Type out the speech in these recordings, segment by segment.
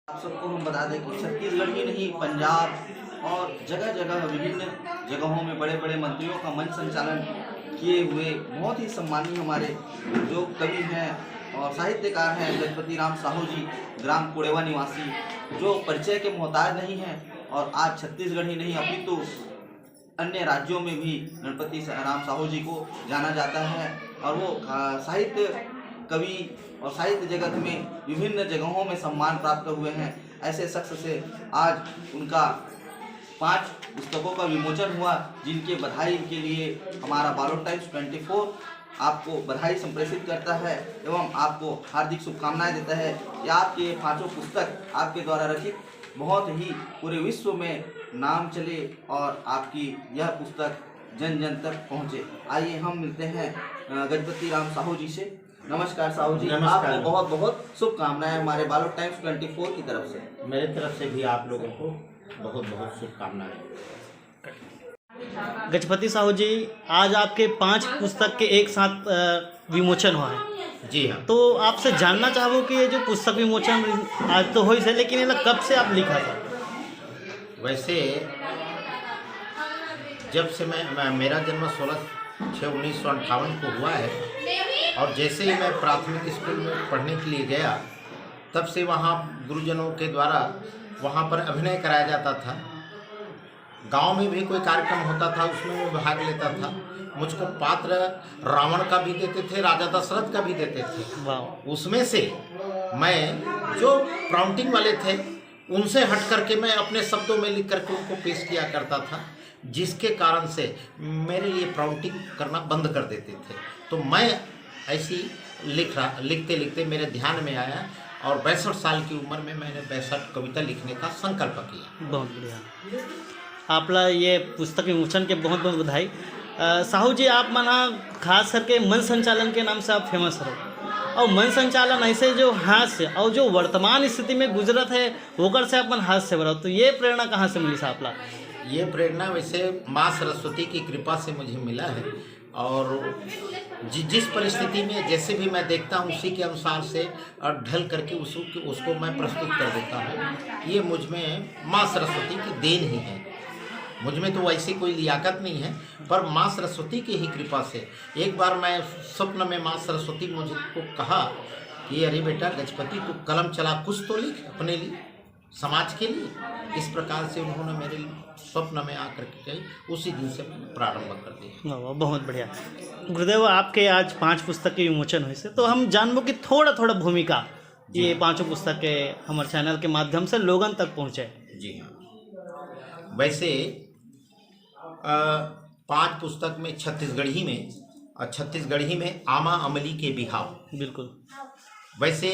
आप सबको हम बता दें कि छत्तीसगढ़ ही नहीं, पंजाब और जगह जगह विभिन्न जगहों में बड़े बड़े मंत्रियों का मंच संचालन किए हुए बहुत ही सम्मानीय हमारे जो कवि हैं और साहित्यकार हैं गजपति राम साहू जी, ग्राम कुड़ेवा निवासी, जो परिचय के मोहताज नहीं हैं और आज छत्तीसगढ़ ही नहीं अपितु अन्य राज्यों में भी गणपति राम साहू जी को जाना जाता है। और वो साहित्य कवि और साहित्य जगत में विभिन्न जगहों में सम्मान प्राप्त हुए हैं। ऐसे शख्स से आज उनका 5 पुस्तकों का विमोचन हुआ, जिनके बधाई के लिए हमारा बालोद टाइम्स 24 आपको बधाई संप्रेषित करता है एवं आपको हार्दिक शुभकामनाएं देता है कि आपके ये 5 पुस्तक आपके द्वारा रचित बहुत ही पूरे विश्व में नाम चले और आपकी यह पुस्तक जन जन तक पहुँचे। आइए हम मिलते हैं गजपति राम साहू जी से। नमस्कार साहू जी, आपको बहुत बहुत शुभकामनाएं हमारे बालोद टाइम्स 24 की तरफ से। मेरे तरफ से भी आप लोगों को बहुत बहुत शुभकामनाएं। गजपति साहू जी, आज आपके 5 पुस्तक के एक साथ विमोचन हुआ है। जी हाँ। तो आपसे जानना चाहूँ कि ये जो पुस्तक विमोचन आज तो हो ही से, लेकिन ये कब से आप लिखा था? वैसे जब से मेरा जन्म 16/6/1958 को हुआ है और जैसे ही मैं प्राथमिक स्कूल में पढ़ने के लिए गया, तब से वहाँ गुरुजनों के द्वारा वहाँ पर अभिनय कराया जाता था। गांव में भी कोई कार्यक्रम होता था, उसमें मैं भाग लेता था। मुझको पात्र रावण का भी देते थे, राजा दशरथ का भी देते थे। उसमें से मैं जो प्राउंटिंग वाले थे उनसे हट करके मैं अपने शब्दों में लिख करके उनको पेश किया करता था, जिसके कारण से मेरे लिए प्राउंटिंग करना बंद कर देते थे। तो मैं ऐसी लिखते लिखते मेरे ध्यान में आया और 62 साल की उम्र में मैंने 62 कविता लिखने का संकल्प किया। बहुत बढ़िया। आपला ये पुस्तक विमोचन के बहुत बहुत बधाई। साहू जी, आप मना खास करके मन संचालन के नाम से आप फेमस हो, और मन संचालन ऐसे जो हास्य और जो वर्तमान स्थिति में गुजरत है होकर से अपन हास्य भरा, तो ये प्रेरणा कहाँ से मिली साहब? ये प्रेरणा वैसे माँ सरस्वती की कृपा से मुझे मिला है और जिस परिस्थिति में जैसे भी मैं देखता हूँ उसी के अनुसार से और ढल करके उसको मैं प्रस्तुत कर देता हूँ। ये मुझ में माँ सरस्वती की देन ही है। मुझ में तो वैसी कोई लियाकत नहीं है, पर माँ सरस्वती की ही कृपा से। एक बार मैं स्वप्न में माँ सरस्वती मुझको कहा कि अरे बेटा गजपति, तू कलम चला, कुछ तो लिख अपने लिए, समाज के लिए। इस प्रकार से उन्होंने मेरे स्वप्न में आकर के कही, उसी दिन से मैंने प्रारंभ कर दिया। बहुत बढ़िया। गुरुदेव, आपके आज 5 पुस्तक के विमोचन हुए से, तो हम जानबो कि थोड़ा थोड़ा भूमिका ये 5 पुस्तक के हमारे चैनल के माध्यम से लोगन तक पहुँचे। जी हाँ। वैसे 5 पुस्तक में छत्तीसगढ़ी में और छत्तीसगढ़ी में आमा अमली के बिहाव। बिल्कुल। वैसे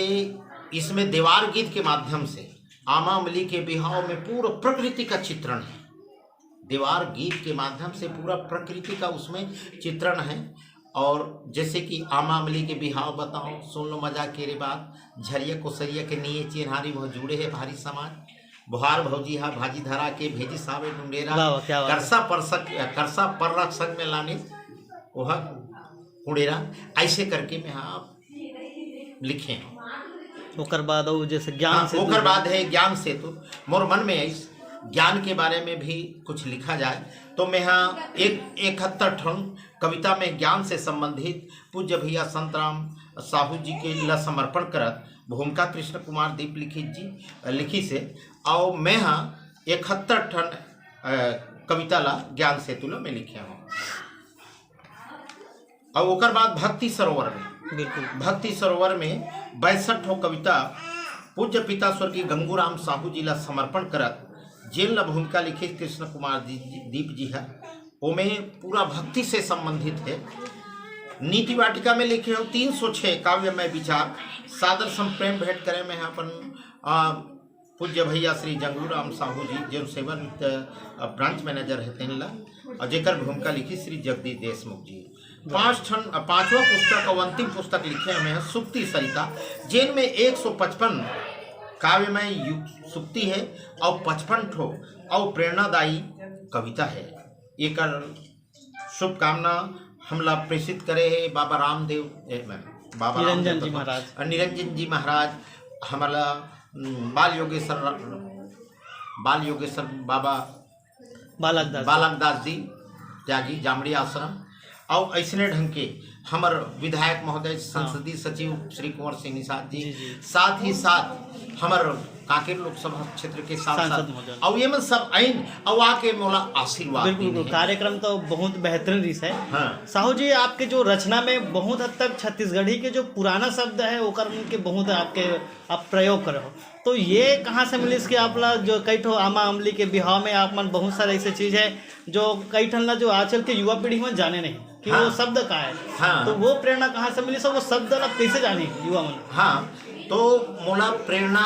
इसमें देवार गीत के माध्यम से आमा अमली के बिहाव में पूरा प्रकृति का चित्रण है। देवार गीत के माध्यम से पूरा प्रकृति का उसमें चित्रण है। और जैसे कि आमा अमली के बिहाव बताओ, सुन लो मजा के रे बात, झरिया कोसरिया के निये चिन्हारी वह जुड़े है भारी समाज, बुहार भौजी हा भाजी धरा के भेजी सावे डुंडेरा, करसा पर रख संग में लाने वह कुड़ेरा। ऐसे करके मैं हाँ लिखे हैं। ओकर बाद जैसे ज्ञान से ओकर बाद है ज्ञान से, तो मोर मन में इस ज्ञान के बारे में भी कुछ लिखा जाए तो मैं यहाँ 71 ठन कविता में ज्ञान से संबंधित पूज्य भैया संत राम साहू जी के लिए समर्पण करत भूमिका कृष्ण कुमार दीप लिखी से, और मैं यहाँ 71 ठन कविता ला ज्ञान सेतु में लिखे हूँ। और ओकर बाद भक्ति सरोवर में 62 कविता पूज्य पिता स्वर्गीय गंगूराम साहू जी ला समर्पण करत जेल ला भूमिका लिखी कृष्ण कुमार दीप जी है। वो में पूरा भक्ति से संबंधित है। नीति वाटिका में लिखे हो 306 काव्य में विचार, सादर संप्रेम भेंट करे में अपन पूज्य भैया श्री जंगूराम साहू जी जो सेवन ब्रांच मैनेजर है तेनला, और जेकर भूमिका लिखी श्री जगदीश देशमुख जी। 5वां पुस्तक और अंतिम पुस्तक लिखे हमें है सुक्ति सरिता, जिनमें 155 काव्य में सुक्ति है और 55 ठो और प्रेरणादायी कविता है। एक शुभकामना हमला प्रेषित करे है बाबा निरंजन जी महाराज हमारा बाल योगेश्वर बाबा बालक दास जी त्यागी जामड़ी आश्रम और ऐसने ढंग के हमार विधायक महोदय संसदीय सचिव श्री कुंवर सिंह निषाद जी, साथ ही साथ हमार कांकेर लोकसभा क्षेत्र के सांसद और ये में सब आइन और आके मोला आशीर्वाद बिल्कुल कार्यक्रम तो बहुत बेहतरीन रिस है। हाँ। साहू जी आपके जो रचना में बहुत हद तक छत्तीसगढ़ी के जो पुराना शब्द है ओकर के बहुत आपके आप प्रयोग करो, तो ये कहाँ से मिली कि आप जो कई ठो आमा अमली के बिहाव में आप मन बहुत सारे ऐसे चीज़ है जो कई ठन ला जो आजकल के युवा पीढ़ी में जाने नहीं कि हाँ। वो शब्द का है। हाँ। तो वो प्रेरणा कहाँ से मिली सब वो शब्द आप कैसे जाने युवा मन? हाँ, तो मोला प्रेरणा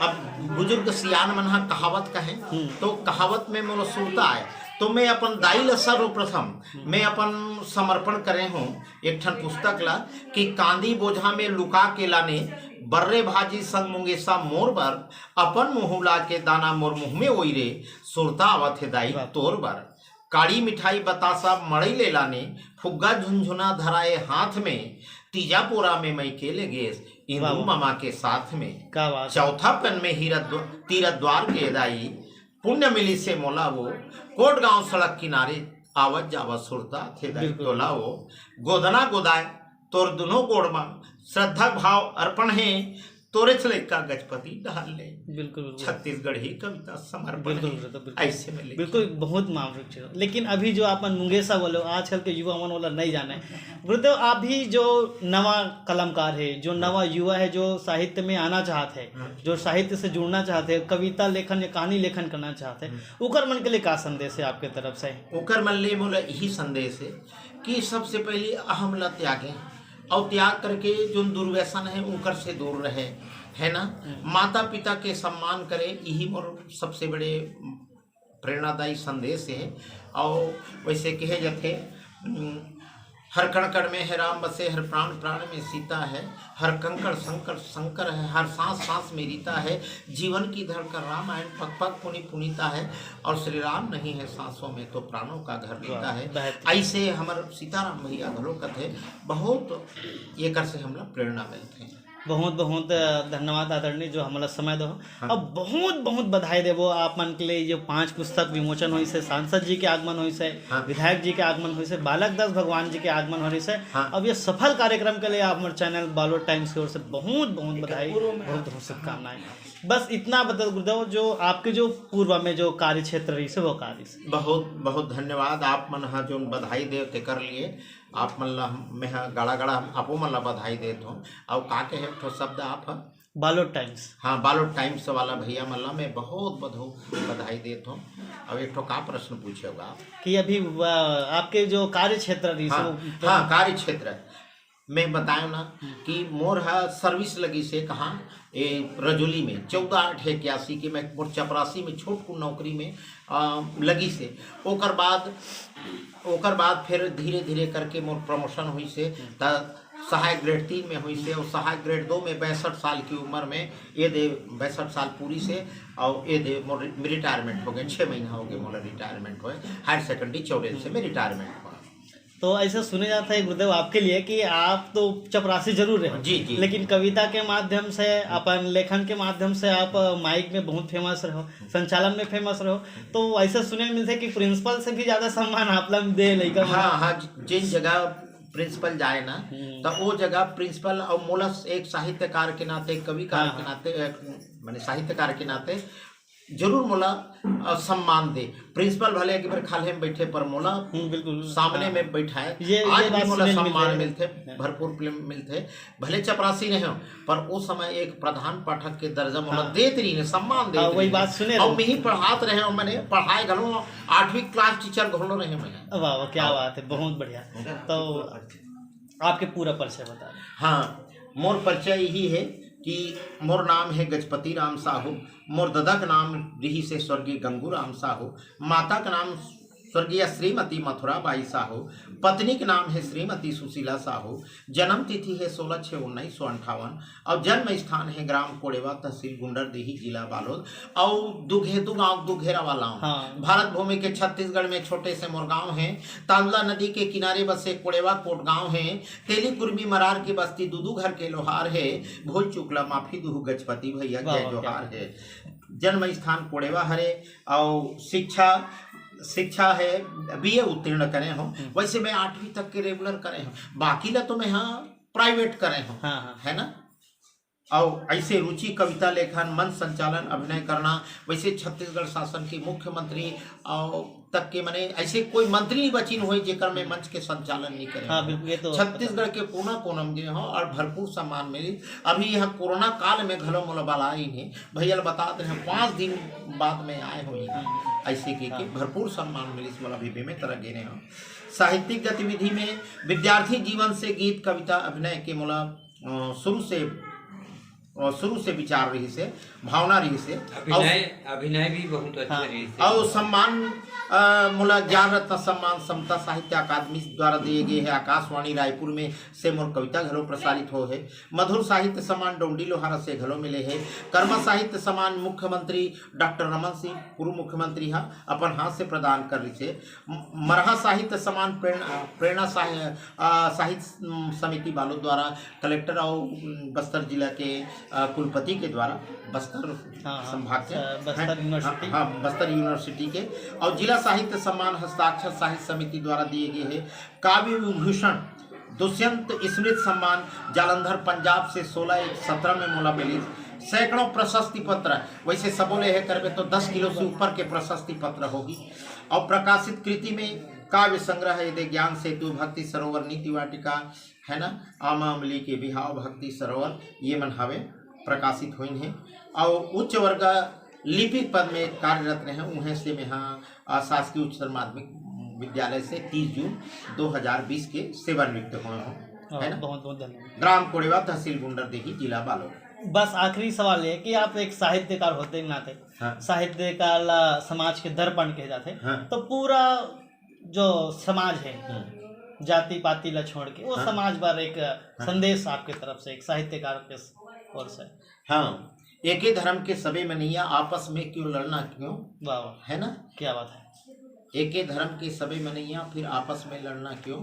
अब बुजुर्ग सियान मन कहावत कहे तो कहावत में मोला सुनता है तो मैं अपन दाई ला सर्वप्रथम मैं अपन समर्पण करे हूँ एक ठन पुस्तक ला कि कांदी बोझा में लुका के लाने बर्रे भाजी संग मुंगेसा मोर बर अपन मुहुला के दाना मोर मुँह में ओई रे सुरता आवत है दाई तोर बर काड़ी मिठाई बतासा मड़ई ले लाने फुग्गा झुंझुना धराए हाथ में तीजा पोरा में मैं केले गेस इंदू मामा के साथ में चौथा पन में तीरथ द्वार के दाई पुण्य मिली से मोला वो कोट गांव सड़क किनारे आवत जावा सुरता थे दाई तोला वो गोदना गोदाय तोर दोनों गोड़मा श्रद्धा भाव अर्पण है तोरे का गजपति डाल ले। बिल्कुल छत्तीसगढ़ी कविता समर्पण ऐसे में बिल्कुल बहुत मामूली। लेकिन अभी जो आप मुंगेसा बोलो आजकल के युवा मन वाला नहीं जाने गुरुदेव, अभी जो नवा कलमकार है जो नवा युवा है जो साहित्य में आना चाहते हैं जो साहित्य से जुड़ना चाहते हैं कविता लेखन या कहानी लेखन करना चाहते हैं उकर मन के लिए क्या संदेश है आपके तरफ से? उकर मन ले मोला यही संदेश है कि सबसे पहले अहम ला त्यागें और त्याग करके जो दुर्व्यसन है उनकर से दूर रहे, है ना। माता पिता के सम्मान करें, यही मोर सबसे बड़े प्रेरणादायी संदेश है। और वैसे कहे जाते हर कण कण में है राम बसे, हर प्राण प्राण में सीता है, हर कंकड़ संकर शंकर है, हर सांस सांस में रीता है, जीवन की धड़कन रामायण पग पग पुनि पुनीता है, और श्री राम नहीं है सांसों में तो प्राणों का घर लेता है। ऐसे हमारे सीताराम भैया घरों कथे बहुत ये कर से हमला प्रेरणा मिलते हैं। बहुत बहुत धन्यवाद आदरणीय जो हमारा समय दो। हाँ। अब बहुत बहुत बधाई देवो आप मन के लिए जो 5 पुस्तक विमोचन हुई से, सांसद जी के आगमन हुई से, हाँ। विधायक जी के आगमन हुई से, बालक दास भगवान जी के आगमन हुई से, हाँ। अब ये सफल कार्यक्रम के लिए आप हमारे चैनल बालोद टाइम्स की ओर से बहुत बहुत बधाई, बहुत बहुत शुभकामनाएं। बस इतना बता गुरुदेव जो आपके जो पूर्व में जो कार्य क्षेत्र रही से वो कार्य से बहुत बहुत धन्यवाद। आप मन हाँ जो बधाई देते कर लिए आप मन ला मैं गाड़ा गाड़ा आपो मन ला बधाई देता हूँ। और का के है तो शब्द आप बालोद टाइम्स, हाँ बालोद टाइम्स वाला भैया मन ला मैं बहुत बधाई देता हूँ। अब एक तो का प्रश्न पूछेगा आप कि अभी आपके जो कार्य क्षेत्र रही हाँ कार्य क्षेत्र मैं बताया ना कि मोर है सर्विस लगी से कहाँ रजौली में 14/8/81 के मैं मोर चपरासी में छोट को नौकरी में लगी से ओकर बाद फिर धीरे धीरे करके मोर प्रमोशन हुई से सहायक ग्रेड 3 में हुई से और सहायक ग्रेड 2 में 62 साल की उम्र में ये दे 62 साल पूरी से और ये दे मोर रिटायरमेंट हो गए। 6 महीना हो गए मोर रिटायरमेंट हुए। हायर सेकेंडरी 14 से मैं रिटायरमेंट हुआ। तो ऐसा सुने जाता है गुरुदेव आपके लिए कि आप तो चपरासी जरूर रहे जी जी, लेकिन कविता के माध्यम से अपन लेखन के माध्यम से आप माइक में बहुत फेमस रहो, संचालन में फेमस रहो। तो ऐसा सुने मिलते कि प्रिंसिपल से भी ज्यादा सम्मान आप लोग दे लइका। हाँ हाँ, जिन जगह प्रिंसिपल जाए ना तो वो जगह प्रिंसिपल और मोला एक साहित्यकार के नाते कविकार के नाते माने साहित्यकार के नाते जरूर मोला सम्मान दे। प्रिंसिपल भले एक बार खाले में बैठे पर मोला बिल्कुल सामने में बैठाए आज भी मोला सम्मान मिलते भरपूर मिलते। भले चपरासी नहीं हो पर उस समय एक प्रधान पाठक के दर्जा मोला देते रही सम्मान दे। वही बात सुने और मैं ही पढ़ाते रहे मैंने पढ़ाए घलो 8वीं क्लास टीचर घलो रहे मैं। वाह क्या बात है, बहुत बढ़िया। तो आपके पूरा परिचय बता दें। हाँ, मोर परिचय यही है कि मोर नाम है गजपति राम साहू। मोर दादा का नाम रही से स्वर्गीय गंगू राम साहू। माता का नाम स्वर्गीय श्रीमती मथुराबाई साहू, पत्नी के नाम है श्रीमती सुशीला साहू, जन्म तिथि है 16/6/1958 और जन्म स्थान है ग्राम कोड़ेवा, तहसील गुंडरदेही, जिला बालोद और दुघेतु गांव दुघेरा वाला। हाँ। भारत भूमि के छत्तीसगढ़ में छोटे से मुरगांव हैं। तांदला नदी के किनारे बसे कोड़ेवा कोट गांव है। तेली कुर्मी मरार की बस्ती दूदू घर के लोहार है। भूल चुकला माफी दुहु गजपति भैया जय जोहार है। जन्म स्थान कोड़ेवा हरे और शिक्षा है बीए उत्तीर्ण करे हो। वैसे मैं 8वीं तक के रेगुलर करे हूँ, बाकी ला तो मैं यहाँ प्राइवेट करे हूँ। है ना। और ऐसे रुचि कविता लेखन, मंच संचालन, अभिनय करना। वैसे छत्तीसगढ़ शासन के मुख्यमंत्री और तक के मने ऐसे कोई मंत्री नहीं बचिन हुई जेकर में मंच के संचालन नहीं करे। हाँ, बिल्कुल। ये तो छत्तीसगढ़ के कोना कोना में हो और भरपूर सम्मान मिली। अभी यह कोरोना काल में घलो मोला बाला ही नहीं भैया बता दे 5 दिन बाद में आए हुए ऐसे के भरपूर सम्मान मिली। मोला भी बेमे तरह गेने हो। साहित्यिक गतिविधि में विद्यार्थी जीवन से गीत कविता अभिनय के मोला शुरू से विचार रही से, भावना रही से, अभिनय भी बहुत अच्छा रही से। और सम्मान मोला ज्ञान रत्न सम्मान समता साहित्य अकादमी द्वारा दिए गए है। आकाशवाणी रायपुर में से मोर कविता घलो प्रसारित हो है। मधुर साहित्य सम्मान डोंडी लोहारा से घलो मिले है। कर्म साहित्य सम्मान मुख्यमंत्री डॉक्टर रमन सिंह पूर्व मुख्यमंत्री हा अपन हाथ से प्रदान कर रही से। मरहा साहित्य सम्मान प्रेरणा साहित्य समिति बालोद द्वारा कलेक्टर और बस्तर जिला के कुलपति के द्वारा बस्तर संभाग के बस्तर यूनिवर्सिटी के और जिला साहित्य सम्मान हस्ताक्षर साहित्य समिति द्वारा दिए गए हैं। काव्य विभूषण दुष्यंत स्मृति सम्मान जालंधर पंजाब से 16/1/17 में मोला मिली। सैकड़ों प्रशस्ति पत्र, वैसे सबोले है करबे तो 10 किलो से ऊपर के प्रशस्ति पत्र होगी। और प्रकाशित कृति में काव्य संग्रह यदि ज्ञान सेतु, भक्ति सरोवर, नीति वाटिका है ना, आमा अमली के बिहाव, भक्ति सरोवर ये मन हवे प्रकाशित हुई हैं। और उच्च वर्ग लिपिक पद में कार्यरत रहे उन्हें से मैं यहाँ शासकीय उच्चतर माध्यमिक विद्यालय से 30 जून 2020 के सेवानिवृत्त हुए हूँ। है ना। बहुत बहुत धन्यवाद। ग्राम कोड़ेवा, तहसील गुंडरदेही, जिला बालोद। बस आखिरी सवाल है कि आप एक साहित्यकार होते नाते, साहित्यकार समाज के दर्पण कहे जाते, तो पूरा जो समाज है जाति पाति ला छोड़ के वो समाज पर एक संदेश आपके तरफ से एक साहित्यकार के ओर से। हाँ, एक ही धर्म के सभी मनैया आपस में क्यों लड़ना क्यों। वाह, है ना। क्या बात है। एक ही धर्म के सभी मनैया फिर आपस में लड़ना क्यों।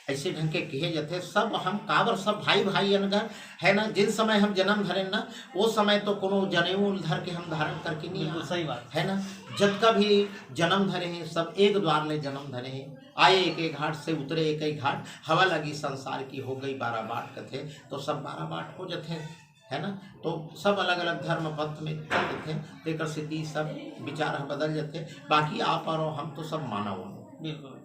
ऐसे ढंग के कहे जाते सब हम काबर सब भाई भाई अनगर है ना। जिन समय हम जन्म धरे ना वो समय तो कोनो जनेऊ धर के हम धारण करके नहीं। सही बात है ना। जब का भी जन्म धरे हैं सब एक द्वार ले जन्म धरे हैं। आए एक एक घाट से उतरे एक एक घाट। हवा लगी संसार की हो गई 12 बाट कथे तो सब 12 बाट हो जाते है ना। तो सब अलग अलग धर्म पंथ में चल जाते हैं तेकर सिद्धि सब विचार बदल जाते। बाकी आप और हम तो सब मानव हो। बिल्कुल,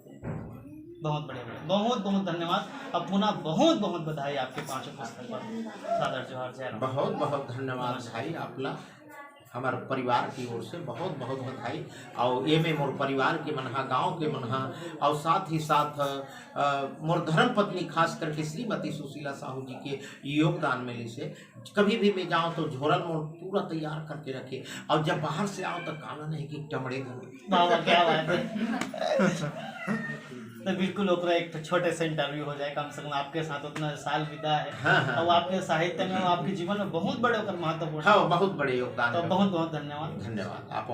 बहुत बढ़िया, बहुत बहुत धन्यवाद। अब पुनः बहुत बहुत बधाई आपके 5 पुस्तक पर। सादर जोहार, जय राम। बहुत बहुत धन्यवाद भाई आपला। हमारे परिवार की ओर से बहुत बहुत बधाई। और ये में मोर परिवार के मनहा, गांव के मनहा और साथ ही साथ मोर धर्म पत्नी खास करके श्रीमती सुशीला साहू जी के योगदान मिले से कभी भी मैं जाऊँ तो झोरल मोर पूरा तैयार करके रखे। और जब बाहर से आओ तो काला नहीं कि टमड़े बाबा क्या बात है। तो बिल्कुल ओकरा एक छोटे से इंटरव्यू हो जाए। कम से कम आपके साथ उतना साल बिता है। हाँ। और आपके साहित्य में आपके जीवन में बहुत बड़े महत्वपूर्ण। हाँ, बहुत बड़े योगदान। तो बहुत बहुत धन्यवाद। धन्यवाद आप।